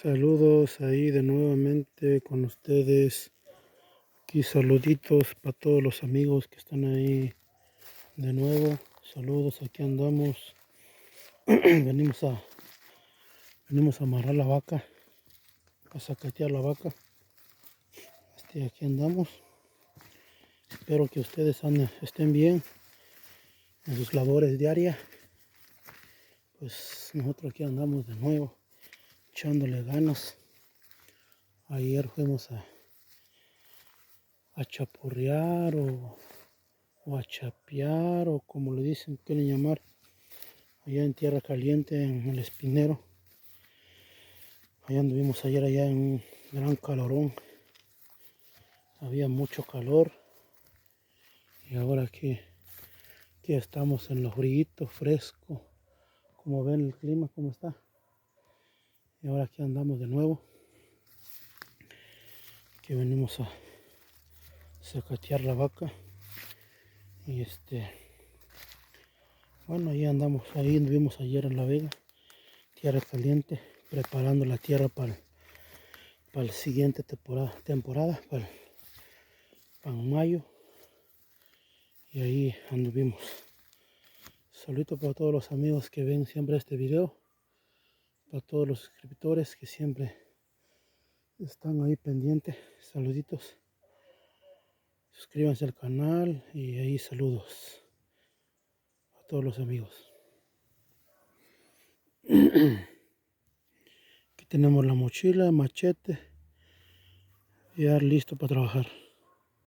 Saludos ahí de nuevamente con ustedes. Aquí saluditos para todos los amigos que están ahí de nuevo. Saludos, aquí andamos. venimos a venimos a amarrar la vaca, a sacatear la vaca. Aquí andamos. Espero que ustedes estén bien en sus labores diarias. Pues nosotros aquí andamos de nuevo, echándole ganas. Ayer fuimos a chapurrear o a chapear o como le dicen, quieren llamar, allá en Tierra Caliente, en el Espinero. Allá anduvimos ayer allá en un gran calorón. Había mucho calor. Y ahora aquí estamos en lo frío, fresco. Como ven el clima, cómo está. Y ahora aquí andamos de nuevo. Que venimos a sacatear la vaca. Y bueno, ahí anduvimos ayer en La Vega, Tierra Caliente, preparando la tierra para la siguiente temporada para mayo. Y ahí anduvimos. Saludos para todos los amigos que ven siempre este video, para todos los suscriptores que siempre están ahí pendientes. Saluditos, suscríbanse al canal y ahí saludos a todos los amigos. Aquí tenemos la mochila, machete, ya listo para trabajar.